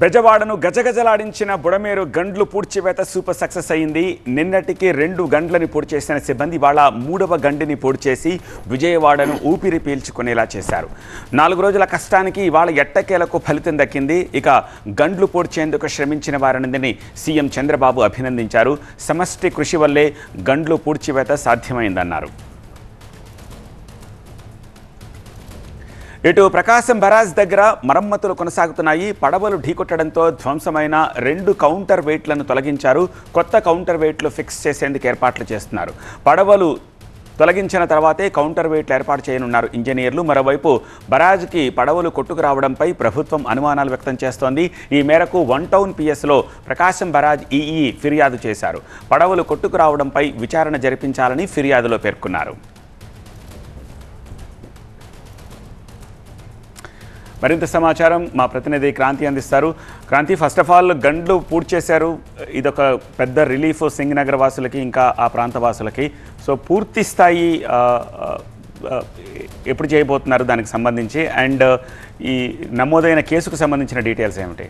బెజవాడను గజగజలాడించిన Budameru గండ్లు పూడ్చివేత super success అయింది. నిన్నటికి 2 గండ్లని పూర్తి చేసిన సిబ్బంది వాళ్ళ 3వ గండిని పూర్తి చేసి విజయవాడను ఊపిరి పీల్చుకునేలా చేశారు. 4 రోజుల కష్టానికి ఇవాళ ఎట్టకేలకు ఫలితం దక్కింది. ఇక గండ్లు పూడ్చేందుకు శ్రమించిన వారందరినీ సీఎం చంద్రబాబు అభినందించారు. సమష్టి కృషి వల్లే గండ్లు పూడ్చివేత సాధ్యమైందన్నారు. ఇటు ప్రకాశం బరాజ్ దగ్గర మరమ్మతులు కొనసాగుతున్నాయి. పడవలు ఢీకొట్టడంతో ధ్వంసమైన 2 కౌంటర్ వెయిట్లను తొలగించారు. కొత్త కౌంటర్ వెయిట్లు ఫిక్స్ చేసేందుకు ఏర్పాట్లు చేస్తున్నారు. పడవలు తొలగించిన తర్వాతే కౌంటర్ వెయిట్లు ఏర్పాటు చేయనున్నారు ఇంజనీర్లు. మరోవైపు బరాజ్కి పడవలు కొట్టుకురావడంపై ప్రభుత్వం అనుమానాలు వ్యక్తం చేస్తోంది. ఈ మేరకు 1 టౌన్ పిఎస్లో ప్రకాశం బరాజ్ ఈఈ ఫిర్యాదు చేశారు. పడవలు కొట్టుకురావడంపై విచారణ జరిపించాలని ఫిర్యాదులో పేర్కొన్నారు. మరింత సమాచారం మా ప్రతినిధి క్రాంతి అందిస్తారు. క్రాంతి, ఫస్ట్ ఆఫ్ ఆల్ గండ్లు పూర్తి చేశారు. ఇదొక పెద్ద రిలీఫ్ సింగనగర్ వాసులకి, ఇంకా ఆ ప్రాంత వాసులకి. సో పూర్తి స్థాయి ఎప్పుడు చేయబోతున్నారు దానికి సంబంధించి, అండ్ ఈ నమోదైన కేసుకు సంబంధించిన డీటెయిల్స్ ఏమిటి?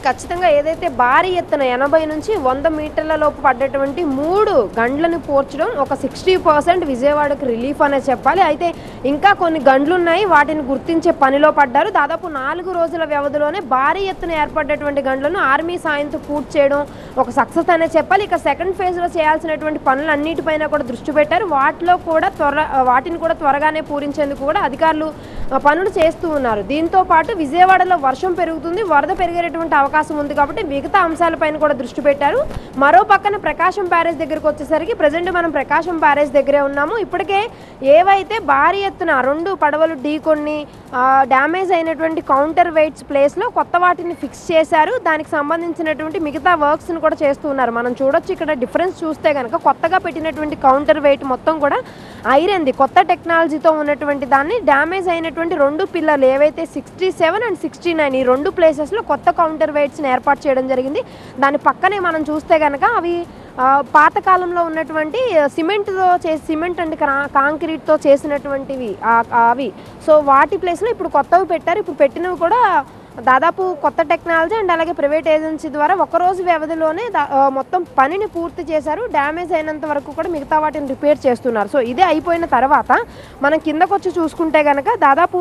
ఖచ్చితంగా ఏదైతే భారీ ఎత్తున 80 నుంచి 100 మీటర్ల లోపు పడ్డటువంటి 3 గండ్లను పోర్చడం ఒక 60% విజయవాడకు రిలీఫ్ అనే చెప్పాలి. అయితే ఇంకా కొన్ని గండ్లు ఉన్నాయి, వాటిని గుర్తించే పనిలో పడ్డారు. దాదాపు 4 రోజుల వ్యవధిలోనే భారీ ఎత్తున ఏర్పడ్డటువంటి గండ్లను ఆర్మీ సాయంతో పూర్తి చేయడం ఒక సక్సెస్ అనే చెప్పాలి. ఇక సెకండ్ ఫేజ్లో చేయాల్సినటువంటి పనులన్నిటిపైన కూడా దృష్టి పెట్టారు. వాటిని కూడా త్వరగానే పూరించేందుకు కూడా అధికారులు పనులు చేస్తూ ఉన్నారు. దీంతో పాటు విజయవాడలో వర్షం పెరుగుతుంది, వరద పెరిగేటువంటి అవకాశం ఉంది కాబట్టి మిగతా అంశాలపైన కూడా దృష్టి పెట్టారు. మరో పక్కన ప్రకాశం బ్యారేజ్ దగ్గరకు వచ్చేసరికి ప్రజెంట్ మనం ప్రకాశం బ్యారేజ్ దగ్గరే ఉన్నాము. ఇప్పటికే ఏవైతే భారీ ఎత్తున 2 పడవలు ఢీకొని డ్యామేజ్ అయినటువంటి కౌంటర్ వెయిట్స్ ప్లేస్లో కొత్త వాటిని ఫిక్స్ చేశారు. దానికి సంబంధించినటువంటి మిగతా వర్క్స్ని కూడా చేస్తూ ఉన్నారు. మనం చూడొచ్చు ఇక్కడ డిఫరెన్స్ చూస్తే కనుక కొత్తగా పెట్టినటువంటి కౌంటర్ వెయిట్ మొత్తం కూడా ఐరన్ది, కొత్త టెక్నాలజీతో ఉన్నటువంటి దాన్ని డ్యామేజ్ అయినటువంటి 2 పిల్లర్లు ఏవైతే 67 అండ్ 69 ఈ 2 ప్లేసెస్లో కొత్త కౌంటర్ వెయిట్స్ని ఏర్పాటు చేయడం జరిగింది. దాని పక్కనే మనం చూస్తే కనుక అవి పాతకాలంలో ఉన్నటువంటి సిమెంట్ అండ్ కాంక్రీట్తో చేసినటువంటివి అవి. సో వాటి ప్లేస్లో ఇప్పుడు కొత్తవి పెట్టారు. ఇప్పుడు పెట్టినవి కూడా దాదాపు కొత్త టెక్నాలజీ అండ్ అలాగే ప్రైవేట్ ఏజెన్సీ ద్వారా 1 రోజు వ్యవధిలోనే మొత్తం పనిని పూర్తి చేశారు. డ్యామేజ్ అయినంత వరకు కూడా మిగతా వాటిని రిపేర్ చేస్తున్నారు. సో ఇదే అయిపోయిన తర్వాత మనం కిందకు వచ్చి చూసుకుంటే కనుక దాదాపు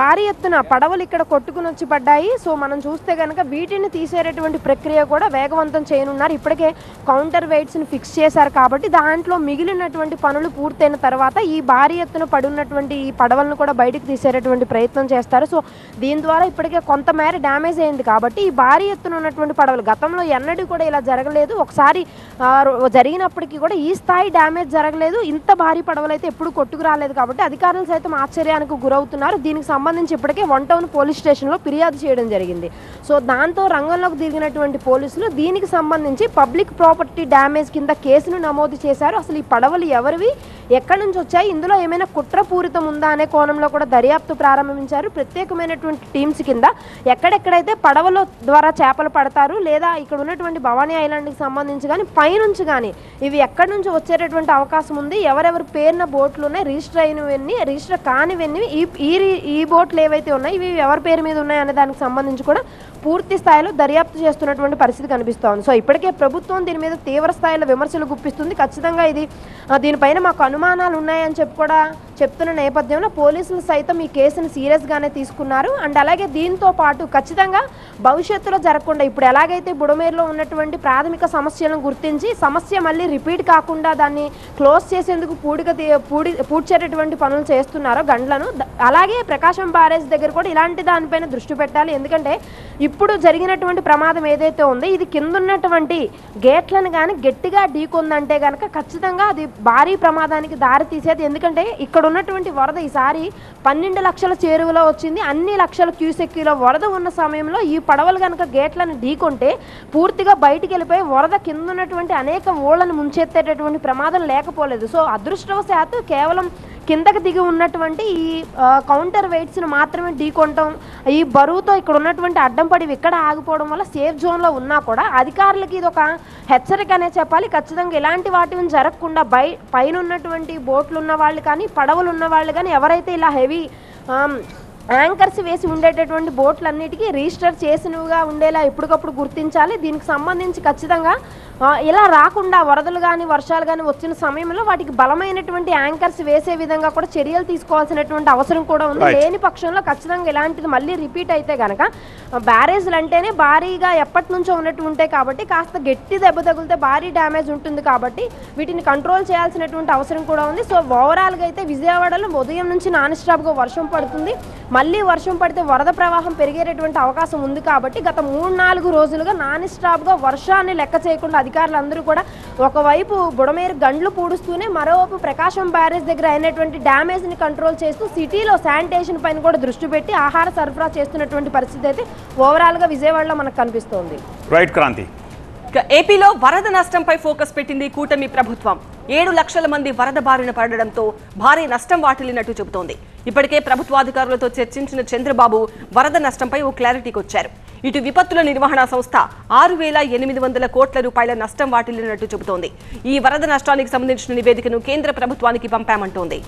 భారీ ఎత్తున పడవలు ఇక్కడ కొట్టుకుని వచ్చి పడ్డాయి. సో మనం చూస్తే కనుక వీటిని తీసేటటువంటి ప్రక్రియ కూడా వేగవంతం చేయనున్నారు. ఇప్పటికే కౌంటర్ వెయిట్స్ని ఫిక్స్ చేశారు కాబట్టి దాంట్లో మిగిలినటువంటి పనులు పూర్తయిన తర్వాత ఈ భారీ ఎత్తున పడున్నటువంటి ఈ పడవలను కూడా బయటకు తీసేటటువంటి ప్రయత్నం చేస్తారు. సో దీని ద్వారా ఇప్పటికే కొంతమేర డ్యామేజ్ అయింది కాబట్టి ఈ భారీ ఎత్తున ఉన్నటువంటి పడవలు గతంలో ఎన్నడూ కూడా ఇలా జరగలేదు. ఒకసారి జరిగినప్పటికీ కూడా ఈ స్థాయి డ్యామేజ్ జరగలేదు. ఇంత భారీ పడవలు అయితే ఎప్పుడు కొట్టుకు రాలేదు కాబట్టి అధికారులు సైతం ఆశ్చర్యానికి గురవుతున్నారు. దీనికి సంబంధించి ఇప్పటికే 1 టౌన్ పోలీస్ స్టేషన్లో ఫిర్యాదు చేయడం జరిగింది. సో దాంతో రంగంలోకి దిగినటువంటి పోలీసులు దీనికి సంబంధించి పబ్లిక్ ప్రాపర్టీ డ్యామేజ్ కింద కేసును నమోదు చేశారు. అసలు ఈ పడవలు ఎవరివి, ఎక్కడి నుంచి వచ్చాయి, ఇందులో ఏమైనా కుట్రపూరితం ఉందా అనే కోణంలో కూడా దర్యాప్తు ప్రారంభించారు. ప్రత్యేకమైనటువంటి టీమ్స్ కింద ఎక్కడెక్కడైతే పడవల ద్వారా చేపలు పడతారు లేదా ఇక్కడ ఉన్నటువంటి భవానీ ఐలాండ్కి సంబంధించి కానీ పైనుంచి కానీ ఇవి ఎక్కడి నుంచి వచ్చేటటువంటి అవకాశం ఉంది, ఎవరెవరి పేరున బోట్లు ఉన్నాయి, రిజిస్టర్ అయినవన్నీ, రిజిస్టర్ కానివన్నీ, ఈ బోట్లు ఏవైతే ఉన్నాయి ఇవి ఎవరి పేరు మీద ఉన్నాయి అనే దానికి సంబంధించి కూడా పూర్తి స్థాయిలో దర్యాప్తు చేస్తున్నటువంటి పరిస్థితి కనిపిస్తోంది. సో ఇప్పటికే ప్రభుత్వం దీని మీద తీవ్ర స్థాయిలో విమర్శలు గుప్పిస్తుంది. ఖచ్చితంగా దీనిపైన మాకు అనుమానాలు ఉన్నాయని చెప్తున్న నేపథ్యంలో పోలీసులు సైతం ఈ కేసును సీరియస్గానే తీసుకున్నారు. అండ్ అలాగే దీంతో పాటు ఖచ్చితంగా భవిష్యత్తులో జరగకుండా ఇప్పుడు ఎలాగైతే బుడమేరులో ఉన్నటువంటి ప్రాథమిక సమస్యలను గుర్తించి సమస్య మళ్ళీ రిపీట్ కాకుండా దాన్ని క్లోజ్ చేసేందుకు పూడ్చేటటువంటి పనులు చేస్తున్నారో గండ్లను, అలాగే ప్రకాశం బ్యారేజ్ దగ్గర కూడా ఇలాంటి దానిపైన దృష్టి పెట్టాలి. ఎందుకంటే ఇప్పుడు జరిగినటువంటి ప్రమాదం ఏదైతే ఉందో ఇది కింద ఉన్నటువంటి గేట్లను కానీ గట్టిగా ఢీకొందంటే కనుక ఖచ్చితంగా అది భారీ ప్రమాదానికి దారి తీసేది. ఎందుకంటే ఇక్కడ ఉన్నటువంటి వరద ఈసారి 12 లక్షల చేరువలో వచ్చింది. అన్ని లక్షల క్యూసెక్కిలో వరద ఉన్న సమయంలో ఈ పడవలు కనుక గేట్లను ఢీకొంటే పూర్తిగా బయటికి వెళ్ళిపోయి వరద కింద ఉన్నటువంటి అనేక ఊళ్ళను ముంచెత్తేటటువంటి ప్రమాదం లేకపోలేదు. సో అదృష్టవశాత్తు కేవలం కిందకి దిగి ఉన్నటువంటి ఈ కౌంటర్ వెయిట్స్ని మాత్రమే ఢీకొనటం, ఈ బరువుతో ఇక్కడ ఉన్నటువంటి అడ్డం పడి ఇక్కడ ఆగిపోవడం వల్ల సేఫ్ జోన్లో ఉన్నా కూడా అధికారులకి ఇది ఒక హెచ్చరిక అనే చెప్పాలి. ఖచ్చితంగా ఇలాంటి వాటిని జరగకుండా పైన ఉన్నటువంటి బోట్లు ఉన్న వాళ్ళు కానీ పడవలు ఉన్న వాళ్ళు కానీ ఎవరైతే ఇలా హెవీ యాంకర్స్ వేసి ఉండేటటువంటి బోట్లన్నిటికీ రిజిస్టర్ చేసినవిగా ఉండేలా ఎప్పటికప్పుడు గుర్తించాలి. దీనికి సంబంధించి ఖచ్చితంగా ఇలా రాకుండా వరదలు కానీ వర్షాలు కానీ వచ్చిన సమయంలో వాటికి బలమైనటువంటి యాంకర్స్ వేసే విధంగా కూడా చర్యలు తీసుకోవాల్సినటువంటి అవసరం కూడా ఉంది. లేని పక్షంలో ఖచ్చితంగా ఇలాంటిది మళ్ళీ రిపీట్ అయితే కనుక బ్యారేజ్లు అంటేనే భారీగా ఎప్పటి నుంచో ఉన్నట్టు ఉంటాయి కాబట్టి కాస్త గట్టి దెబ్బ తగిలితే భారీ డ్యామేజ్ ఉంటుంది కాబట్టి వీటిని కంట్రోల్ చేయాల్సినటువంటి అవసరం కూడా ఉంది. సో ఓవరాల్గా అయితే విజయవాడలో ఉదయం నుంచి నాన్ స్టాప్గా వర్షం పడుతుంది. మళ్ళీ వర్షం పడితే వరద ప్రవాహం పెరిగేటటువంటి అవకాశం ఉంది కాబట్టి గత 3-4 రోజులుగా నాన్ స్టాప్గా వర్షాన్ని లెక్క చేయకుండా అధికారులందరూ కూడా ఒకవైపు బుడమేరు గండ్లు పూడుస్తూనే మరోవైపు ప్రకాశం బ్యారేజ్ దగ్గర అయినటువంటి డ్యామేజ్ని కంట్రోల్ చేస్తూ సిటీలో శానిటేషన్ పైన కూడా దృష్టి పెట్టి ఆహార సరఫరా చేస్తున్నటువంటి పరిస్థితి అయితే ఓవరాల్గా విజయవాడలో మనకు కనిపిస్తోంది. రైట్ క్రాంతి. ఏపీలో వరద నష్టంపై ఫోకస్ పెట్టింది కూటమి ప్రభుత్వం. 7 లక్షల మంది వరద బారిన పడడంతో భారీ నష్టం వాటిల్లినట్టు చెబుతోంది. ఇప్పటికే ప్రభుత్వాధికారులతో చర్చించిన చంద్రబాబు వరద నష్టంపై ఓ క్లారిటీకి వచ్చారు. ఇటు విపత్తుల నిర్వహణ సంస్థ 6,800 కోట్ల రూపాయల నష్టం వాటిల్లినట్టు చెబుతోంది. ఈ వరద నష్టానికి సంబంధించిన నివేదికను కేంద్ర ప్రభుత్వానికి పంపామంటోంది.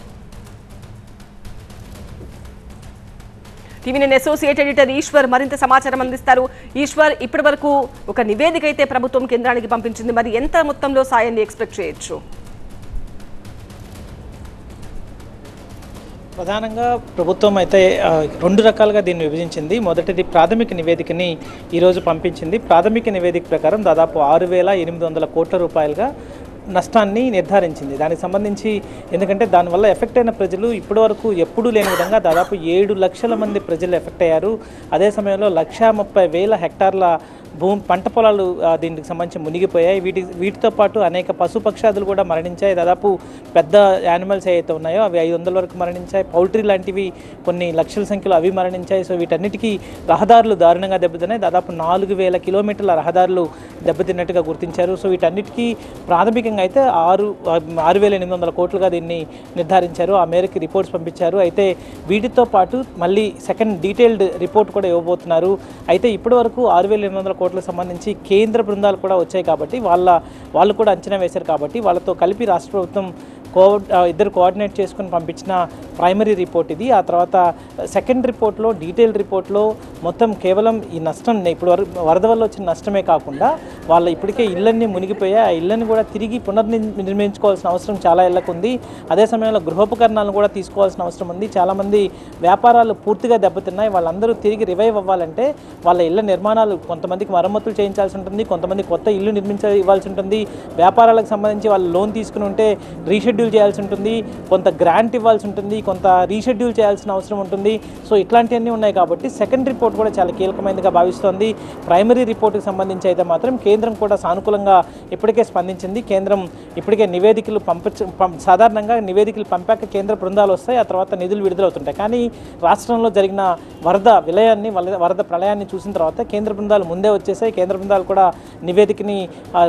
టీవీ9 అసోసియేట్ ఎడిటర్ ఈశ్వర్ మరింత సమాచారం అందిస్తారు. ఈశ్వర్, ఇప్పటి వరకు ఒక నివేదిక అయితే ప్రభుత్వం కేంద్రానికి పంపించింది. మరి ఎంత మొత్తంలో సాయాన్ని ఎక్స్పెక్ట్ చేయొచ్చు? ప్రధానంగా ప్రభుత్వం అయితే 2 రకాలుగా దీన్ని విభజించింది. మొదటిది ప్రాథమిక నివేదికని ఈరోజు పంపించింది. ప్రాథమిక నివేదిక ప్రకారం దాదాపు 6,800 కోట్ల రూపాయలుగా నష్టాన్ని నిర్ధారించింది. దానికి సంబంధించి ఎందుకంటే దానివల్ల ఎఫెక్ట్ అయిన ప్రజలు ఇప్పటివరకు ఎప్పుడూ లేని విధంగా దాదాపు 7 లక్షల మంది ప్రజలు ఎఫెక్ట్ అయ్యారు. అదే సమయంలో 1,30,000 హెక్టార్ల పంట పొలాలు దీనికి సంబంధించి మునిగిపోయాయి. వీటితో పాటు అనేక పశుపక్షాదులు కూడా మరణించాయి. దాదాపు పెద్ద యానిమల్స్ ఏవైతే ఉన్నాయో అవి 500 వరకు మరణించాయి. పౌల్ట్రీ లాంటివి కొన్ని లక్షల సంఖ్యలో అవి మరణించాయి. సో వీటన్నిటికీ రహదారులు దారుణంగా దెబ్బతిన్నాయి. దాదాపు 4,000 కిలోమీటర్ల రహదారులు దెబ్బతిన్నట్టుగా గుర్తించారు. సో వీటన్నిటికీ ప్రాథమికంగా అయితే 6,800 కోట్లుగా దీన్ని నిర్ధారించారు. ఆ మేరకు రిపోర్ట్స్ పంపించారు. అయితే వీటితో పాటు మళ్ళీ సెకండ్ డీటెయిల్డ్ రిపోర్ట్ కూడా ఇవ్వబోతున్నారు. అయితే ఇప్పటి వరకు 6,800 కోట్లకు సంబంధించి కేంద్ర బృందాలు కూడా వచ్చాయి కాబట్టి వాళ్ళు కూడా అంచనా వేశారు కాబట్టి వాళ్ళతో కలిపి రాష్ట్ర ప్రభుత్వం ఇద్దరు కోఆర్డినేట్ చేసుకుని పంపించిన ప్రైమరీ రిపోర్ట్ ఇది. ఆ తర్వాత సెకండ్ రిపోర్ట్లో డీటెయిల్డ్ రిపోర్ట్లో మొత్తం కేవలం ఈ నష్టం ఇప్పుడు వరద వల్ల వచ్చిన నష్టమే కాకుండా వాళ్ళ ఇప్పటికే ఇళ్ళన్నీ మునిగిపోయాయి. ఆ ఇళ్ళని కూడా తిరిగి పునర్నిర్మించుకోవాల్సిన అవసరం చాలా ఇళ్లకు ఉంది. అదే సమయంలో గృహోపకరణాలను కూడా తీసుకోవాల్సిన అవసరం ఉంది. చాలామంది వ్యాపారాలు పూర్తిగా దెబ్బతిన్నాయి. వాళ్ళందరూ తిరిగి రివైవ్ అవ్వాలంటే వాళ్ళ ఇళ్ల నిర్మాణాలు కొంతమందికి మరమ్మతులు చేయించాల్సి ఉంటుంది, కొంతమంది కొత్త ఇల్లు ఇవ్వాల్సి ఉంటుంది. వ్యాపారాలకు సంబంధించి వాళ్ళు లోన్ తీసుకుని ఉంటే రీషెడ్యూల్ చేయాల్సి ఉంటుంది, కొంత గ్రాంట్ ఇవ్వాల్సి ఉంటుంది, కొంత రీషెడ్యూల్ చేయాల్సిన అవసరం ఉంటుంది. సో ఇట్లాంటివన్నీ ఉన్నాయి కాబట్టి సెకండ్ రిపోర్ట్ కూడా చాలా కీలకమైనదిగా భావిస్తోంది. ప్రైమరీ రిపోర్ట్కి సంబంధించి అయితే మాత్రం కేంద్రం కూడా సానుకూలంగా ఇప్పటికే స్పందించింది. కేంద్రం ఇప్పటికే నివేదికలు సాధారణంగా నివేదికలు పంపాక కేంద్ర బృందాలు వస్తాయి, ఆ తర్వాత నిధులు విడుదలవుతుంటాయి. కానీ రాష్ట్రంలో జరిగిన వరద ప్రళయాన్ని చూసిన తర్వాత కేంద్ర బృందాలు ముందే వచ్చేసాయి. కేంద్ర బృందాలు కూడా నివేదికని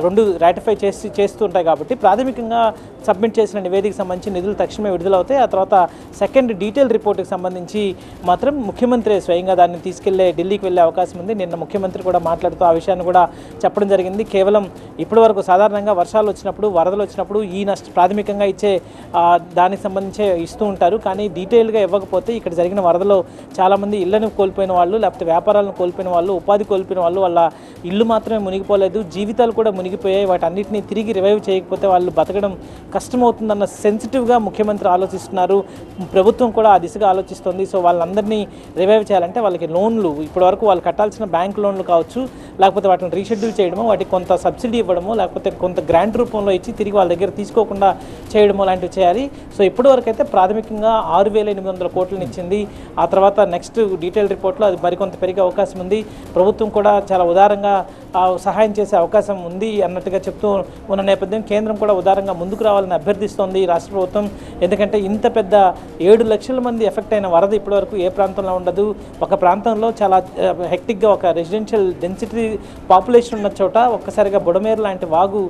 2 రాటిఫై చేస్తూ ఉంటాయి కాబట్టి ప్రాథమికంగా సబ్మిట్ చేసిన నివేదిక సంబంధించి నిధులు తక్షణమే విడుదలవుతాయి. ఆ తర్వాత సెకండ్ డీటెయిల్ రిపోర్ట్కి సంబంధించి మాత్రం ముఖ్యమంత్రి స్వయంగా దాన్ని ఢిల్లీకి వెళ్ళే అవకాశం ఉంది. నిన్న ముఖ్యమంత్రి కూడా మాట్లాడుతూ ఆ విషయాన్ని కూడా చెప్పడం జరిగింది. కేవలం ఇప్పటి వరకు సాధారణంగా వర్షాలు వచ్చినప్పుడు వరదలు వచ్చినప్పుడు ఈ ప్రాథమికంగా ఇచ్చే దానికి సంబంధించే ఇస్తూ ఉంటారు. కానీ డీటెయిల్గా ఇవ్వకపోతే ఇక్కడ జరిగిన వరదలో చాలామంది ఇళ్లను కోల్పోయిన వాళ్ళు, లేకపోతే వ్యాపారాలను కోల్పోయిన వాళ్ళు, ఉపాధి కోల్పోయిన వాళ్ళు, వాళ్ళ ఇల్లు మాత్రమే మునిగిపోలేదు, జీవితాలు కూడా మునిగిపోయాయి. వాటన్నిటిని తిరిగి రివైవ్ చేయకపోతే వాళ్ళు బతకడం కష్టమవుతుందన్న సెన్సిటివ్గా ముఖ్యమంత్రి ఆలోచిస్తున్నారు. ప్రభుత్వం కూడా ఆ దిశగా ఆలోచిస్తుంది. సో వాళ్ళందరినీ రివైవ్ చేయాలంటే వాళ్ళకి లోన్లు ఇప్పటివరకు వాళ్ళు కట్టాల్సిన బ్యాంక్ లోన్లు కావచ్చు, లేకపోతే వాటిని రీషెడ్యూల్ చేయడమో, వాటికి కొంత సబ్సిడీ ఇవ్వడమో, లేకపోతే కొంత గ్రాంట్ రూపంలో ఇచ్చి తిరిగి వాళ్ళ దగ్గర తీసుకోకుండా చేయడమో లాంటివి చేయాలి. సో ఇప్పటివరకు అయితే ప్రాథమికంగా 6,800 కోట్లను ఇచ్చింది. ఆ తర్వాత నెక్స్ట్ డీటెయిల్ రిపోర్ట్లో అది మరికొంత పెరిగే అవకాశం ఉంది. ప్రభుత్వం కూడా చాలా ఉదారంగా సహాయం చేసే అవకాశం ఉంది అన్నట్టుగా చెప్తూ ఉన్న నేపథ్యం కేంద్రం కూడా ఉదారంగా ముందుకు రావాలని అభ్యర్థిస్తోంది రాష్ట్ర ప్రభుత్వం. ఎందుకంటే ఇంత పెద్ద 7 లక్షల మంది ఎఫెక్ట్ అయిన వరద ఇప్పటివరకు ఏ ప్రాంతంలో ఉండదు. ఒక ప్రాంతంలో చాలా హెక్టిక్గా ఒక రెసిడెన్షియల్ డెన్సిటీ పాపులేషన్ ఉన్న చోట ఒక్కసారిగా బుడమేరు లాంటి వాగు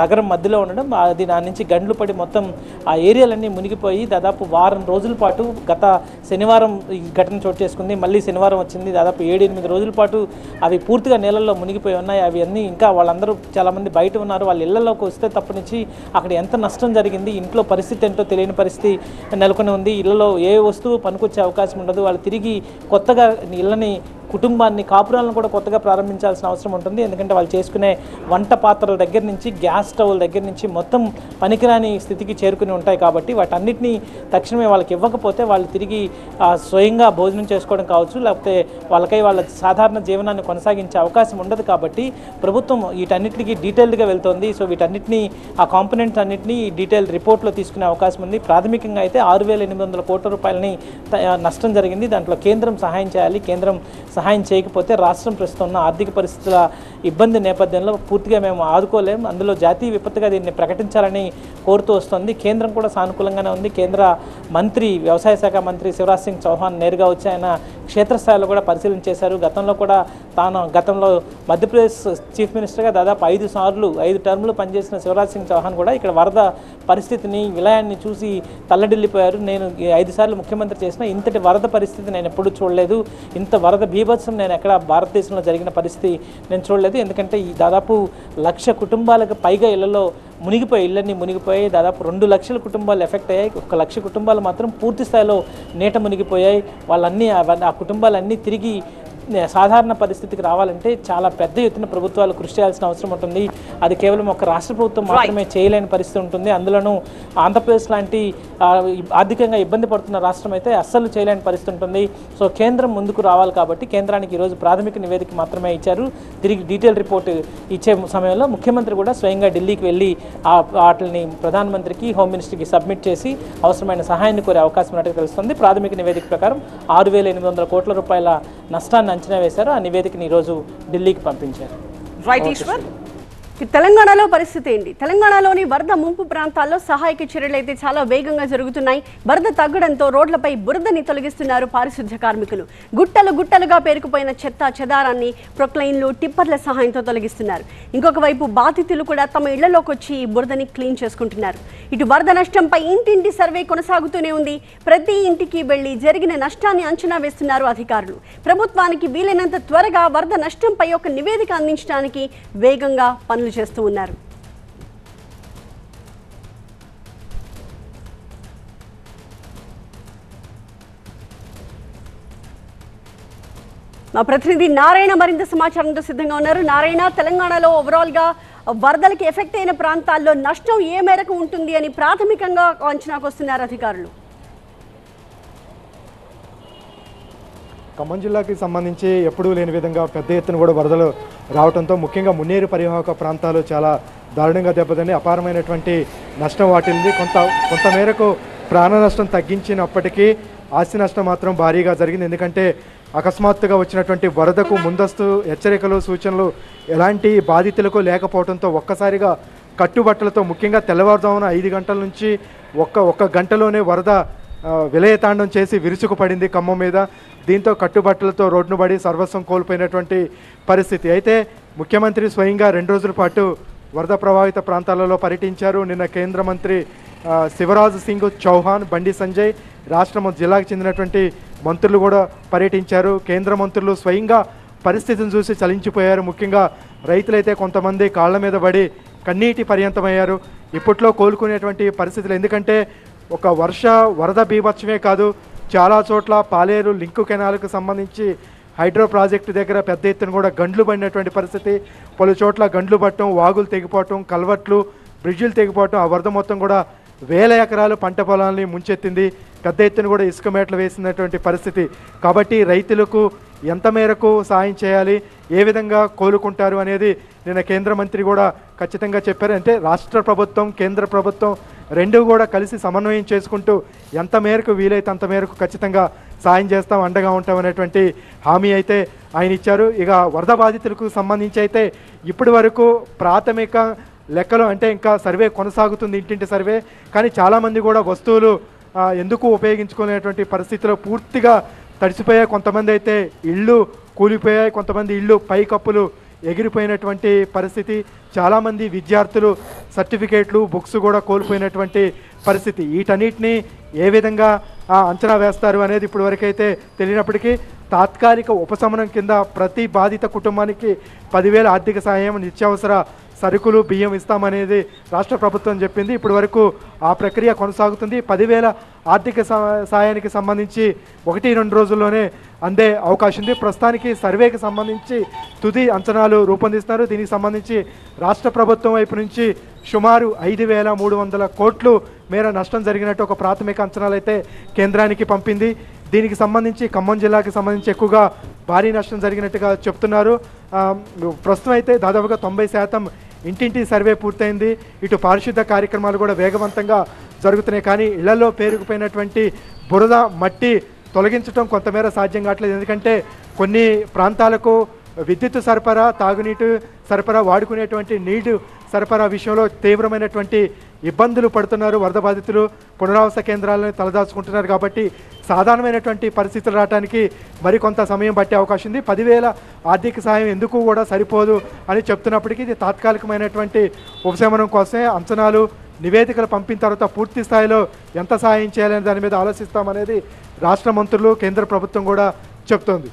నగరం మధ్యలో ఉండడం, అది దాని నుంచి గండ్లు పడి మొత్తం ఆ ఏరియాలన్నీ మునిగిపోయి దాదాపు వారం రోజుల పాటు గత శనివారం ఈ ఘటన చోటు చేసుకుంది. మళ్ళీ శనివారం వచ్చింది. దాదాపు 7-8 రోజుల పాటు అవి పూర్తిగా నీళ్ళల్లో మునిగిపోయి ఉన్నాయి. అవి అన్నీ ఇంకా వాళ్ళందరూ చాలామంది బయట ఉన్నారు. వాళ్ళ ఇళ్లలోకి వస్తే తప్పనిచ్చి అక్కడ ఎంత నష్టం జరిగింది, ఇంట్లో పరిస్థితి ఏంటో తెలియని పరిస్థితి నెలకొని ఉంది. ఇళ్లలో ఏ వస్తువు పనికొచ్చే అవకాశం ఉండదు. వాళ్ళు తిరిగి కొత్తగా ఇళ్ళని, కుటుంబాన్ని, కాపురాలను కూడా కొత్తగా ప్రారంభించాల్సిన అవసరం ఉంటుంది. ఎందుకంటే వాళ్ళు చేసుకునే వంట పాత్రల దగ్గర నుంచి, గ్యాస్ స్టవ్ల దగ్గర నుంచి మొత్తం పనికిరాని స్థితికి చేరుకుని ఉంటాయి. కాబట్టి వాటన్నిటిని తక్షణమే వాళ్ళకి ఇవ్వకపోతే వాళ్ళు తిరిగి స్వయంగా భోజనం చేసుకోవడం కావచ్చు, లేకపోతే వాళ్ళకై వాళ్ళ సాధారణ జీవనాన్ని కొనసాగించే అవకాశం ఉండదు. కాబట్టి ప్రభుత్వం వీటన్నిటికీ డీటెయిల్డ్గా వెళ్తోంది. సో వీటన్నిటిని, ఆ కాంపోనెంట్స్ అన్నింటినీ డీటెయిల్ రిపోర్ట్లో తీసుకునే అవకాశం ఉంది. ప్రాథమికంగా అయితే 6,800 కోట్ల రూపాయలని నష్టం జరిగింది. దాంట్లో కేంద్రం సహాయం చేయాలి. కేంద్రం సహాయం చేయకపోతే రాష్ట్రం ప్రస్తుతం ఉన్న ఆర్థిక పరిస్థితుల ఇబ్బంది నేపథ్యంలో పూర్తిగా మేము ఆదుకోలేం. అందులో జాతీయ విపత్తుగా దీన్ని ప్రకటించాలని కోరుతూ వస్తుంది. కేంద్రం కూడా సానుకూలంగానే ఉంది. కేంద్ర మంత్రి, వ్యవసాయ శాఖ మంత్రి శివరాజ్ సింగ్ చౌహాన్ నేరుగా వచ్చి ఆయన క్షేత్రస్థాయిలో కూడా పరిశీలన చేశారు. గతంలో మధ్యప్రదేశ్ చీఫ్ మినిస్టర్గా దాదాపు 5 టర్ములు పనిచేసిన శివరాజ్ సింగ్ చౌహాన్ కూడా ఇక్కడ వరద పరిస్థితిని, విలయాన్ని చూసి తల్లడిల్లిపోయారు. నేను 5 సార్లు ముఖ్యమంత్రి చేసిన ఇంతటి వరద పరిస్థితి నేను ఎప్పుడూ చూడలేదు, ఇంత వరద బీభత్సం నేను ఎక్కడ భారతదేశంలో జరిగిన పరిస్థితి నేను చూడలేదు. ఎందుకంటే ఈ దాదాపు 1,00,000 కుటుంబాలకు పైగా ఇళ్లలో ఇళ్ళన్నీ మునిగిపోయాయి. దాదాపు 2 లక్షల కుటుంబాలు ఎఫెక్ట్ అయ్యాయి. 1,00,000 కుటుంబాలు మాత్రం పూర్తి స్థాయిలో నీట మునిగిపోయాయి. ఆ కుటుంబాలన్నీ తిరిగి సాధారణ పరిస్థితికి రావాలంటే చాలా పెద్ద ఎత్తున ప్రభుత్వాలు కృషి చేయాల్సిన అవసరం ఉంటుంది. అది కేవలం ఒక రాష్ట్ర ప్రభుత్వం మాత్రమే చేయలేని పరిస్థితి ఉంటుంది. అందులోనూ ఆంధ్రప్రదేశ్ లాంటి ఆర్థికంగా ఇబ్బంది పడుతున్న రాష్ట్రం అయితే అస్సలు చేయలేని పరిస్థితి ఉంటుంది. సో కేంద్రం ముందుకు రావాలి. కాబట్టి కేంద్రానికి ఈరోజు ప్రాథమిక నివేదిక మాత్రమే ఇచ్చారు. తిరిగి డీటెయిల్ రిపోర్ట్ ఇచ్చే సమయంలో ముఖ్యమంత్రి కూడా స్వయంగా ఢిల్లీకి వెళ్ళి వాటిని ప్రధానమంత్రికి, హోమ్ మినిస్టర్కి సబ్మిట్ చేసి అవసరమైన సహాయాన్ని కోరే అవకాశం ఉన్నట్టు తెలుస్తుంది. ప్రాథమిక నివేదిక ప్రకారం 6,800 కోట్ల రూపాయల నష్టాన్ని అంచనా వేశారు. ఆ నివేదికని ఈరోజు ఢిల్లీకి పంపించారు. రైట్ ఈశ్వర్, తెలంగాణలో పరిస్థితి ఏంటి? తెలంగాణలోని వరద ముంపు ప్రాంతాల్లో సహాయక చర్యలు అయితే చాలా వేగంగా జరుగుతున్నాయి. వరద తగ్గడంతో రోడ్లపై బురదని తొలగిస్తున్నారు పారిశుద్ధ్య కార్మికులు. గుట్టలుగా పేరుకుపోయిన చెత్త చెదారాన్ని ప్రొక్లైన్లు, టిప్పర్ల సహాయంతో తొలగిస్తున్నారు. ఇంకొక వైపు బాధితులు కూడా తమ ఇళ్లలోకి వచ్చి ఈ బురదని క్లీన్ చేసుకుంటున్నారు. ఇటు వరద నష్టంపై ఇంటింటి సర్వే కొనసాగుతూనే ఉంది. ప్రతి ఇంటికి వెళ్లి జరిగిన నష్టాన్ని అంచనా వేస్తున్నారు అధికారులు. ప్రభుత్వానికి వీలైనంత త్వరగా వరద నష్టంపై ఒక నివేదిక అందించడానికి వేగంగా పనులు చేస్తూ ఉన్నారు. మా ప్రతినిధి నారాయణ మరింత సమాచారంతో సిద్ధంగా ఉన్నారు. నారాయణ, తెలంగాణలో ఓవరాల్ గా వరదలకి ఎఫెక్ట్ అయిన ప్రాంతాల్లో నష్టం ఏ మేరకు ఉంటుంది అని ప్రాథమికంగా అంచనాకు వస్తున్నారు అధికారులు? ఖమ్మం జిల్లాకి సంబంధించి ఎప్పుడూ లేని విధంగా పెద్ద ఎత్తున కూడా వరదలు రావడంతో ముఖ్యంగా మున్నేరు పరివాహక ప్రాంతాలు చాలా దారుణంగా దెబ్బతిని అపారమైనటువంటి నష్టం వాటిల్లింది. కొంత మేరకు ప్రాణ నష్టం తగ్గించినప్పటికీ ఆస్తి నష్టం మాత్రం భారీగా జరిగింది. ఎందుకంటే అకస్మాత్తుగా వచ్చినటువంటి వరదకు ముందస్తు హెచ్చరికలు, సూచనలు ఎలాంటి బాధితులకు లేకపోవడంతో ఒక్కసారిగా కట్టుబట్టలతో, ముఖ్యంగా తెల్లవారుజామున 5 గంటల నుంచి ఒక్క గంటలోనే వరద విలయతాండం చేసి విరుచుకుపడింది ఖమ్మం మీద. దీంతో కట్టుబట్టలతో రోడ్డును పడి సర్వస్వం కోల్పోయినటువంటి పరిస్థితి. అయితే ముఖ్యమంత్రి స్వయంగా 2 రోజుల పాటు వరద ప్రభావిత ప్రాంతాలలో పర్యటించారు. నిన్న కేంద్ర మంత్రి శివరాజ్ సింగ్ చౌహాన్, బండి సంజయ్, రాష్ట్ర జిల్లాకు చెందినటువంటి మంత్రులు కూడా పర్యటించారు. కేంద్ర మంత్రులు స్వయంగా పరిస్థితిని చూసి చలించిపోయారు. ముఖ్యంగా రైతులైతే కొంతమంది కాళ్ల మీద పడి కన్నీటి పర్యంతమయ్యారు. ఇప్పట్లో కోలుకునేటువంటి పరిస్థితులు. ఎందుకంటే ఒక వరద బీభత్సమే కాదు, చాలా చోట్ల పాలేరు లింకు కెనాల్కు సంబంధించి హైడ్రో ప్రాజెక్టు దగ్గర పెద్ద ఎత్తున కూడా గండ్లు పడినటువంటి పరిస్థితి. పలు చోట్ల గండ్లు పట్టడం, వాగులు తెగిపోవటం, కల్వర్ట్లు, బ్రిడ్జిలు తెగిపోవటం, ఆ వరద మొత్తం కూడా వేల ఎకరాలు పంట పొలాలని ముంచెత్తింది. పెద్ద ఎత్తున కూడా ఇసుక మేటలు వేసినటువంటి పరిస్థితి. కాబట్టి రైతులకు ఎంత మేరకు సాయం చేయాలి, ఏ విధంగా కోలుకుంటారు అనేది నిన్న కేంద్ర మంత్రి కూడా ఖచ్చితంగా చెప్పారు. అంటే రాష్ట్ర ప్రభుత్వం, కేంద్ర ప్రభుత్వం రెండు కూడా కలిసి సమన్వయం చేసుకుంటూ ఎంత మేరకు వీలైతే అంత మేరకు ఖచ్చితంగా సాయం చేస్తాం, అండగా ఉంటాం అనేటువంటి హామీ అయితే ఆయన ఇచ్చారు. ఇక వరద బాధితులకు సంబంధించి అయితే ఇప్పటి వరకు ప్రాథమిక లెక్కలు, అంటే ఇంకా సర్వే కొనసాగుతుంది, ఇంటింటి సర్వే. కానీ చాలామంది కూడా వస్తువులు ఎందుకు ఉపయోగించుకునేటువంటి పరిస్థితిలో పూర్తిగా తడిసిపోయాయి. కొంతమంది అయితే ఇళ్ళు కూలిపోయాయి, కొంతమంది ఇళ్ళు పైకప్పులు ఎగిరిపోయినటువంటి పరిస్థితి. చాలామంది విద్యార్థులు సర్టిఫికేట్లు, బుక్స్ కూడా కోల్పోయినటువంటి పరిస్థితి. వీటన్నిటిని ఏ విధంగా అంచనా వేస్తారు అనేది ఇప్పటి వరకైతే తెలియనప్పటికీ తాత్కాలిక ఉపశమనం కింద ప్రతి బాధిత కుటుంబానికి 10,000 ఆర్థిక సాయం, నిత్యావసర సరుకులు బియ్యం ఇస్తామనేది రాష్ట్ర ప్రభుత్వం చెప్పింది. ఇప్పటి వరకు ఆ ప్రక్రియ కొనసాగుతుంది. 10,000 ఆర్థిక సాయానికి సంబంధించి 1-2 రోజుల్లోనే అందే అవకాశం ఉంది. ప్రస్తుతానికి సర్వేకి సంబంధించి తుది అంచనాలు రూపొందిస్తున్నారు. దీనికి సంబంధించి రాష్ట్ర ప్రభుత్వం వైపు నుంచి సుమారు 5,300 కోట్లు మేర నష్టం జరిగినట్టు ఒక ప్రాథమిక అంచనాలు అయితే కేంద్రానికి పంపింది. దీనికి సంబంధించి ఖమ్మం జిల్లాకి సంబంధించి ఎక్కువగా భారీ నష్టం జరిగినట్టుగా చెప్తున్నారు. ప్రస్తుతం అయితే దాదాపుగా 90% ఇంటింటి సర్వే పూర్తయింది. ఇటు పారిశుద్ధ కార్యక్రమాలు కూడా వేగవంతంగా జరుగుతున్నాయి. కానీ ఇళ్లలో పేరుకుపోయినటువంటి బురద మట్టి తొలగించడం కొంతమేర సాధ్యం కావట్లేదు. ఎందుకంటే కొన్ని ప్రాంతాలకు విద్యుత్ సరఫరా, తాగునీటి సరఫరా, వాడుకునేటువంటి నీరు సరఫరా విషయంలో తీవ్రమైనటువంటి ఇబ్బందులు పడుతున్నారు. వరద బాధితులు పునరావాస కేంద్రాలను తలదాచుకుంటున్నారు. కాబట్టి సాధారణమైనటువంటి పరిస్థితులు రావడానికి మరికొంత సమయం పట్టే అవకాశం ఉంది. 10,000 ఆర్థిక సహాయం ఎందుకు కూడా సరిపోదు అని చెప్తున్నప్పటికీ ఇది తాత్కాలికమైనటువంటి ఉపశమనం కోసమే అంచనాలు, నివేదికలు పంపిన తర్వాత పూర్తి స్థాయిలో ఎంత సహాయం చేయాలనే దాని మీద ఆలోచిస్తామనేది రాష్ట్ర మంత్రులు, కేంద్ర ప్రభుత్వం కూడా చెప్తోంది.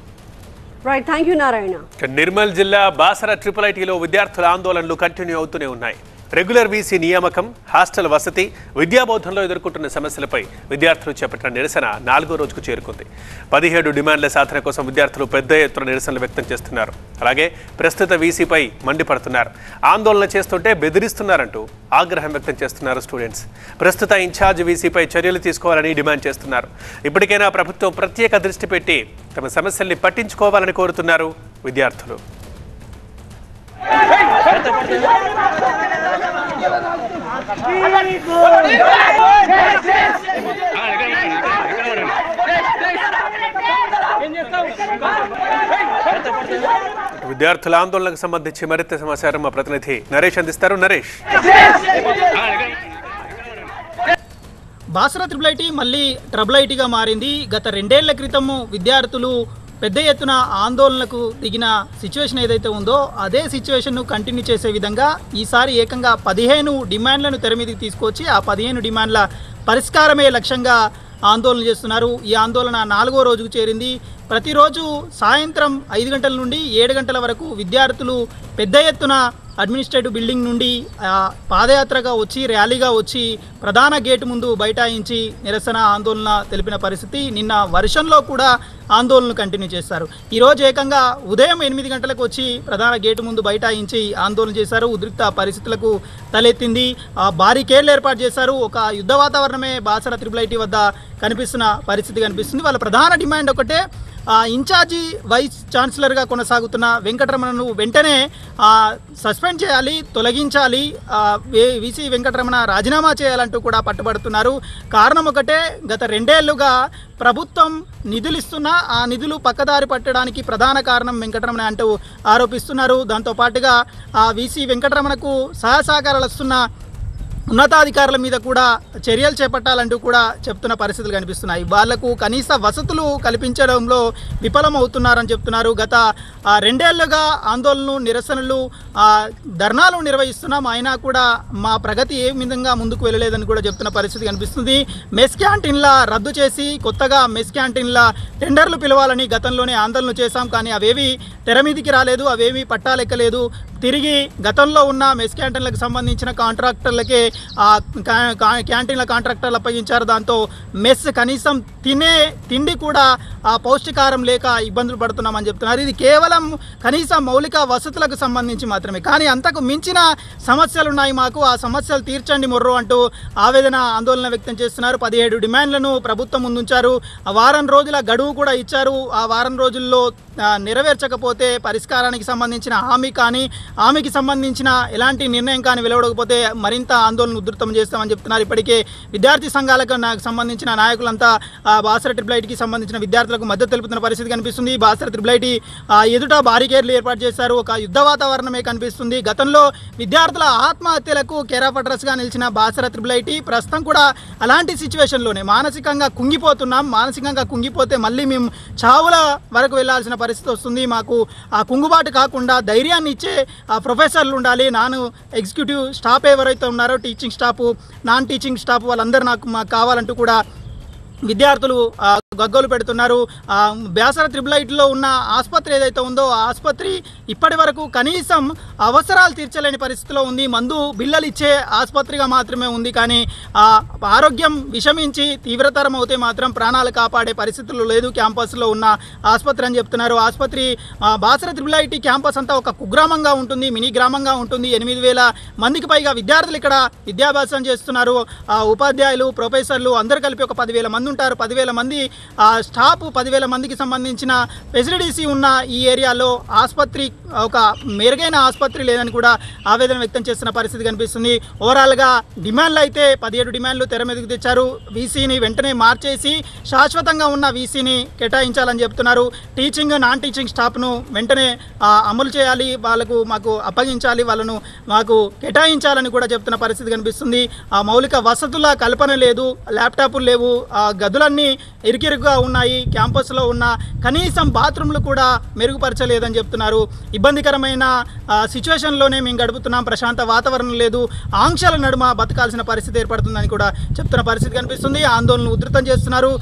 Right, thank you Narayana. Nirmal జిల్లా బాసర IIITలో విద్యార్థుల ఆందోళనలు కంటిన్యూ అవుతూనే ఉన్నాయి. రెగ్యులర్ వీసీ నియామకం, హాస్టల్ వసతి, విద్యాబోధనలో ఎదుర్కొంటున్న సమస్యలపై విద్యార్థులు చేపట్టిన నిరసన 4వ రోజుకు చేరుకుంది. 17 డిమాండ్ల సాధన కోసం విద్యార్థులు పెద్ద ఎత్తున నిరసనలు వ్యక్తం చేస్తున్నారు. అలాగే ప్రస్తుత వీసీపై మండిపడుతున్నారు. ఆందోళన చేస్తుంటే బెదిరిస్తున్నారంటూ ఆగ్రహం వ్యక్తం చేస్తున్నారు స్టూడెంట్స్. ప్రస్తుత ఇన్ఛార్జ్ వీసీపై చర్యలు తీసుకోవాలని డిమాండ్ చేస్తున్నారు. ఇప్పటికైనా ప్రభుత్వం ప్రత్యేక దృష్టి పెట్టి తమ సమస్యల్ని పట్టించుకోవాలని కోరుతున్నారు విద్యార్థులు. విద్యార్థుల ఆందోళనకు సంబంధించి మరింత సమాచారం మా ప్రతినిధి నరేష్ అందిస్తారు. నరేష్, బాసర IIIT మళ్ళీ ట్రబుల్ ఐటీగా మారింది. గత 2 ఏళ్ల క్రితము విద్యార్థులు పెద్ద ఎత్తున ఆందోళనకు దిగిన సిచ్యువేషన్ ఏదైతే ఉందో అదే సిచ్యువేషన్ను కంటిన్యూ చేసే విధంగా ఈసారి ఏకంగా 15 డిమాండ్లను తెర మీదకి తీసుకొచ్చి ఆ 15 డిమాండ్ల పరిష్కారమే లక్ష్యంగా ఆందోళన చేస్తున్నారు. ఈ ఆందోళన 4వ రోజుకు చేరింది. ప్రతిరోజు సాయంత్రం 5 గంటల నుండి 7 గంటల వరకు విద్యార్థులు పెద్ద ఎత్తున అడ్మినిస్ట్రేటివ్ బిల్డింగ్ నుండి పాదయాత్రగా వచ్చి, ర్యాలీగా వచ్చి ప్రధాన గేటు ముందు బైఠాయించి నిరసన ఆందోళన తెలిపిన పరిస్థితి. నిన్న వర్షంలో కూడా ఆందోళనలు కంటిన్యూ చేస్తారు. ఈరోజు ఏకంగా ఉదయం 8 గంటలకు వచ్చి ప్రధాన గేటు ముందు బైఠాయించి ఆందోళన చేశారు. ఉద్రిక్త పరిస్థితులకు తలెత్తింది. బారికేడ్లు ఏర్పాటు చేశారు. ఒక యుద్ధ వాతావరణమే బాసర IIIT వద్ద కనిపిస్తున్న పరిస్థితి కనిపిస్తుంది. వాళ్ళ ప్రధాన డిమాండ్ ఒకటే, ఇన్ఛార్జి వైస్ ఛాన్సలర్గా కొనసాగుతున్న వెంకటరమణను వెంటనే సస్పెండ్ చేయాలి, తొలగించాలి, వీసీ వెంకటరమణ రాజీనామా చేయాలంటూ కూడా పట్టుబడుతున్నారు. కారణం ఒకటే, గత 2 ఏళ్లుగా ప్రభుత్వం నిధులు ఇస్తున్నా ఆ నిధులు పక్కదారి పట్టడానికి ప్రధాన కారణం వెంకటరమణ అంటూ ఆరోపిస్తున్నారు. దాంతోపాటుగా వీసీ వెంకటరమణకు సహకారాలు వస్తున్న ఉన్నతాధికారుల మీద కూడా చర్యలు చేపట్టాలంటూ కూడా చెప్తున్న పరిస్థితులు కనిపిస్తున్నాయి. వాళ్లకు కనీస వసతులు కల్పించడంలో విఫలమవుతున్నారని చెప్తున్నారు. గత 2 ఏళ్లుగా ఆందోళనలు, నిరసనలు, ధర్నాలు నిర్వహిస్తున్నాం, అయినా కూడా మా ప్రగతి ఏ విధంగా ముందుకు వెళ్ళలేదని కూడా చెప్తున్న పరిస్థితి కనిపిస్తుంది. మెస్ క్యాంటీన్ల రద్దు చేసి కొత్తగా మెస్ క్యాంటీన్ల టెండర్లు పిలవాలని గతంలోనే ఆందోళన చేశాం. కానీ అవేవి తెర మీదికి రాలేదు, అవేవి పట్టాలెక్కలేదు. తిరిగి గతంలో ఉన్న మెస్ క్యాంటీన్లకు సంబంధించిన కాంట్రాక్టర్లకే క్యాంటీన్ల కాంట్రాక్టర్లు అప్పగించారు. దాంతో మెస్ కనీసం తినే తిండి కూడా పౌష్టికారం లేక ఇబ్బందులు పడుతున్నామని చెప్తున్నారు. ఇది కేవలం కనీస మౌలిక వసతులకు సంబంధించి మాత్రమే, కానీ అంతకు మించిన సమస్యలు ఉన్నాయి మాకు, ఆ సమస్యలు తీర్చండి మొర్రో అంటూ ఆవేదన, ఆందోళన వ్యక్తం చేస్తున్నారు. 17 డిమాండ్లను ప్రభుత్వం ముందుంచారు. వారం రోజుల గడువు కూడా ఇచ్చారు. ఆ వారం రోజుల్లో నెరవేర్చకపోతే పరిష్కారానికి సంబంధించిన హామీకి సంబంధించిన ఎలాంటి నిర్ణయం కానీ వెలువడకపోతే మరింత ఆందోళన ఉధృతం చేస్తామని చెప్తున్నారు. ఇప్పటికే విద్యార్థి సంఘాలకు సంబంధించిన నాయకులంతా బాసర IIITకి సంబంధించిన విద్యార్థులకు మద్దతు తెలుపుతున్న పరిస్థితి కనిపిస్తుంది. బాసర IIIT ఎదుట బారికేడ్లు ఏర్పాటు చేశారు. ఒక యుద్ధ వాతావరణమే కనిపిస్తుంది. గతంలో విద్యార్థుల ఆత్మహత్యలకు కేర్ ఆఫ్ అడ్రస్గా నిలిచిన బాసర IIIT ప్రస్తుతం కూడా అలాంటి సిచ్యువేషన్లోనే మానసికంగా కుంగిపోతున్నాం. మానసికంగా కుంగిపోతే మళ్ళీ మేము చావుల వరకు వెళ్లాల్సిన పరిస్థితి వస్తుంది. మాకు ఆ కుంగుబాటు కాకుండా ధైర్యాన్ని ఇచ్చే ప్రొఫెసర్లు ఉండాలి. ఎగ్జిక్యూటివ్ స్టాఫ్ ఎవరైతే ఉన్నారో, teaching staff, non teaching staff, వాళ్ళందరూ మాకు కావాలంటూ కూడా విద్యార్థులు గగ్గోలు పెడుతున్నారు. బ్యాసర త్రిబులైట్లో ఉన్న ఆసుపత్రి ఏదైతే ఉందో ఆ ఆసుపత్రి ఇప్పటి వరకు కనీసం అవసరాలు తీర్చలేని పరిస్థితిలో ఉంది. మందు బిల్లలు ఇచ్చే ఆసుపత్రిగా మాత్రమే ఉంది. కానీ ఆరోగ్యం విషమించి తీవ్రతరం అవుతే మాత్రం ప్రాణాలు కాపాడే పరిస్థితులు లేదు క్యాంపస్లో ఉన్న ఆసుపత్రి అని చెప్తున్నారు. ఆసుపత్రి బాసర త్రిబులైటీ క్యాంపస్ అంతా ఒక కుగ్రామంగా ఉంటుంది, మినీ గ్రామంగా ఉంటుంది. 8,000 మందికి పైగా విద్యార్థులు ఇక్కడ విద్యాభ్యాసం చేస్తున్నారు. ఉపాధ్యాయులు, ప్రొఫెసర్లు అందరూ కలిపి ఒక 10,000 మంది ఉంటారు. 10,000 మంది స్టాఫ్, 10,000 మందికి సంబంధించిన ఫెసిలిటీస్ ఉన్న ఈ ఏరియాలో ఆసుపత్రి ఒక మెరుగైన ఆసుపత్రి లేదని కూడా ఆవేదన వ్యక్తం చేస్తున్న పరిస్థితి కనిపిస్తుంది. ఓవరాల్గా డిమాండ్లు అయితే 17 డిమాండ్లు తెర మీదకి తెచ్చారు. వీసీని వెంటనే మార్చేసి శాశ్వతంగా ఉన్న వీసీని కేటాయించాలని చెప్తున్నారు. టీచింగ్, నాన్ టీచింగ్ స్టాఫ్ను వెంటనే అమలు చేయాలి, మాకు అప్పగించాలి, వాళ్ళను మాకు కేటాయించాలని కూడా చెప్తున్న పరిస్థితి కనిపిస్తుంది. ఆ మౌలిక వసతుల కల్పన లేదు, ల్యాప్టాప్లు లేవు, గదులన్నీ ఇరుకిరుగ్గా ఉన్నాయి. క్యాంపస్లో ఉన్న కనీసం బాత్రూమ్లు కూడా మెరుగుపరచలేదని చెప్తున్నారు. ఇబ్బందికరమైన సిచ్యువేషన్లోనే మేము గడుపుతున్నాం, ప్రశాంత వాతావరణం లేదు, ఆంక్షల నడుమ బతకాల్సిన పరిస్థితి ఏర్పడుతుందని కూడా చెప్తున్న పరిస్థితి కనిపిస్తుంది. ఆందోళనలు ఉధృతం చేస్తున్నారు.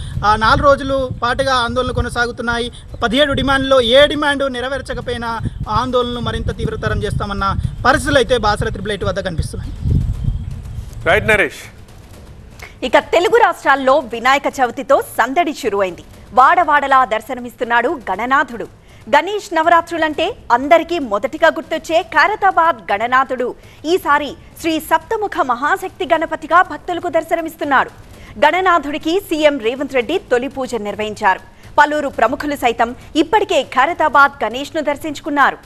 4 రోజులు పాటుగా ఆందోళనలు కొనసాగుతున్నాయి. 17 డిమాండ్లో ఏ డిమాండ్ నెరవేర్చకపోయినా ఆందోళనలు మరింత తీవ్రతరం చేస్తామన్న పరిస్థితులు అయితే బాసర త్రిబులైటీ వద్ద కనిపిస్తున్నాయి. రైట్ నరేష్. ఇక తెలుగు రాష్ట్రాల్లో వినాయక చవితితో సందడి శురువైంది. వాడవాడలా దర్శనమిస్తున్నాడు గణనాథుడు. గణేష్ నవరాత్రులంటే అందరికీ మొదటిగా గుర్తొచ్చే ఖైరతాబాద్ గణనాథుడు ఈసారి శ్రీ సప్తముఖ మహాశక్తి గణపతిగా భక్తులకు దర్శనమిస్తున్నాడు. గణనాథుడికి సీఎం రేవంత్ రెడ్డి తొలి పూజ నిర్వహించారు. పలువురు ప్రముఖులు సైతం ఇప్పటికే ఖైరతాబాద్ గణేష్ను దర్శించుకున్నారు.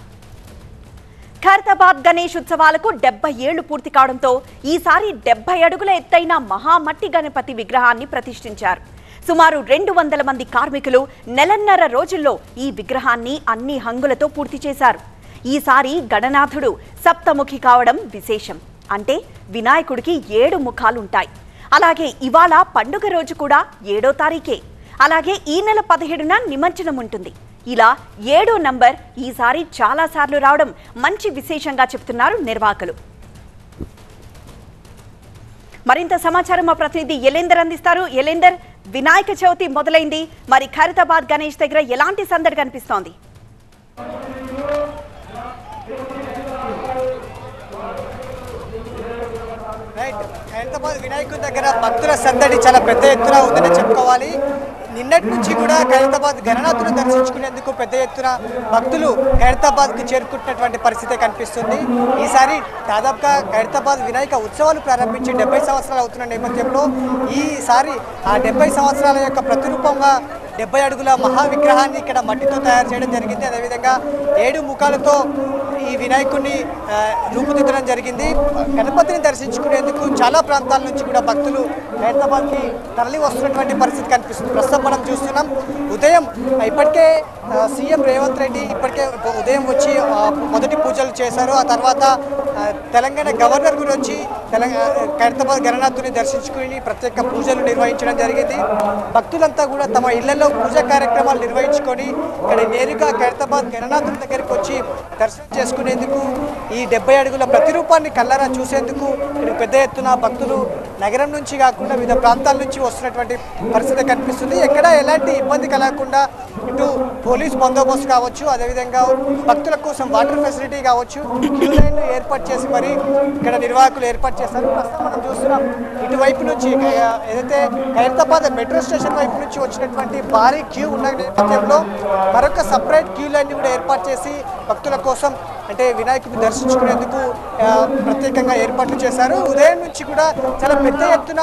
ఖైరతాబాద్ గణేష్ ఉత్సవాలకు 70 ఏళ్లు పూర్తి కావడంతో ఈసారి 70 అడుగుల ఎత్తైన మహామట్టి గణపతి విగ్రహాన్ని ప్రతిష్ఠించారు. సుమారు 200 మంది కార్మికులు నెలన్నర రోజుల్లో ఈ విగ్రహాన్ని అన్ని హంగులతో పూర్తి చేశారు. ఈసారి గణనాథుడు సప్తముఖి కావడం విశేషం. అంటే వినాయకుడికి 7 ముఖాలుంటాయి. అలాగే ఇవాళ పండుగ రోజు కూడా 7వ తారీఖే. అలాగే ఈ నెల 17న నిమజ్జనం ఉంటుంది. ఇలా 7వ నంబర్ ఈసారి చాలా సార్లు రావడం మంచి విశేషంగా చెప్తున్నారు నిర్వాహకులు. మరింత సమాచారం మా ప్రతినిధి ఎలేందర్ అందిస్తారు. ఎలేందర్, వినాయక చవితి మొదలైంది, మరి ఖైరతాబాద్ గణేష్ దగ్గర ఎలాంటి సందడి కనిపిస్తోంది? ఖైరతాబాద్ వినాయకుడి దగ్గర భక్తుల సందడి చాలా పెద్ద ఎత్తున ఉందని చెప్పుకోవాలి. నిన్నటి నుంచి కూడా ఖైరతాబాద్ గణనాథును దర్శించుకునేందుకు పెద్ద ఎత్తున భక్తులు ఖైరతాబాద్కు చేరుకుంటున్నటువంటి పరిస్థితి కనిపిస్తుంది. ఈసారి దాదాపుగా ఖైరతాబాద్ వినాయక ఉత్సవాలు ప్రారంభించి 70 సంవత్సరాలు అవుతున్న నేపథ్యంలో ఈసారి ఆ 70 సంవత్సరాల యొక్క ప్రతిరూపంగా 70 అడుగుల మహా విగ్రహాన్ని ఇక్కడ మట్టితో తయారు చేయడం జరిగింది. అదేవిధంగా 7 ముఖాలతో ఈ వినాయకుడిని రూపుదిద్దడం జరిగింది. గణపతిని దర్శించుకునేందుకు చాలా ప్రాంతాల నుంచి కూడా భక్తులు ఖైరతాబాద్కి తరలి వస్తున్నటువంటి పరిస్థితి కనిపిస్తుంది. ప్రస్తుతం మనం చూస్తున్నాం, ఉదయం ఇప్పటికే సీఎం రేవంత్ రెడ్డి ఉదయం వచ్చి మొదటి పూజలు చేశారు. ఆ తర్వాత తెలంగాణ గవర్నర్ కూడా వచ్చి ఖైరతాబాద్ గణనాథుని దర్శించుకుని ప్రత్యేక పూజలు నిర్వహించడం జరిగింది. భక్తులంతా కూడా తమ ఇళ్లలో పూజా కార్యక్రమాలు నిర్వహించుకొని ఇక్కడ నేరుగా ఖైరతాబాద్ గణనాథుని దగ్గరికి వచ్చి దర్శనం చేసుకునేందుకు, ఈ 70 అడుగుల ప్రతిరూపాన్ని కళ్ళారా చూసేందుకు ఇక్కడ పెద్ద ఎత్తున భక్తులు నగరం నుంచి కాకుండా వివిధ ప్రాంతాల నుంచి వస్తున్నటువంటి పరిస్థితి కనిపిస్తుంది. ఎక్కడ ఎలాంటి ఇబ్బంది కలగకుండా ఇటు పోలీస్ బందోబస్తు కావచ్చు, అదేవిధంగా భక్తుల కోసం వాటర్ ఫెసిలిటీ కావచ్చు, క్యూ లైన్లు ఏర్పాటు చేసి మరి ఇక్కడ నిర్వాహకులు ఏర్పాటు చేశారు. ప్రస్తుతం మనం చూస్తున్నాం, ఇటువైపు నుంచి ఏదైతే ఖైరతాబాద్ మెట్రో స్టేషన్ వైపు నుంచి వచ్చినటువంటి భారీ క్యూ ఉన్న నేపథ్యంలో మరొక సపరేట్ క్యూ లైన్ కూడా ఏర్పాటు చేసి భక్తుల కోసం అంటే వినాయకుడిని దర్శించుకునేందుకు ప్రత్యేకంగా ఏర్పాట్లు చేశారు. ఉదయం నుంచి కూడా చాలా పెద్ద ఎత్తున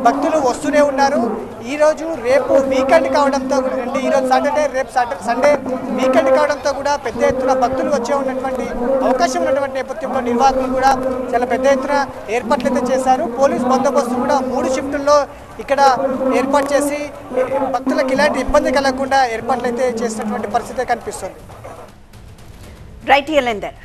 భక్తులు వస్తూనే ఉన్నారు. ఈరోజు రేపు వీకెండ్ కావడంతో ఈరోజు సాటర్డే, రేపు సండే వీకెండ్ కావడంతో కూడా పెద్ద ఎత్తున భక్తులు వచ్చే ఉన్నటువంటి అవకాశం ఉన్నటువంటి నేపథ్యంలో నిర్వాహకులు కూడా చాలా పెద్ద ఎత్తున ఏర్పాట్లు అయితే చేశారు. పోలీస్ బందోబస్తు కూడా 3 షిఫ్టుల్లో ఇక్కడ ఏర్పాటు చేసి భక్తులకు ఇలాంటి ఇబ్బంది కలగకుండా ఏర్పాట్లు అయితే చేసినటువంటి పరిస్థితి కనిపిస్తుంది. రైట్ ఎలేందర్.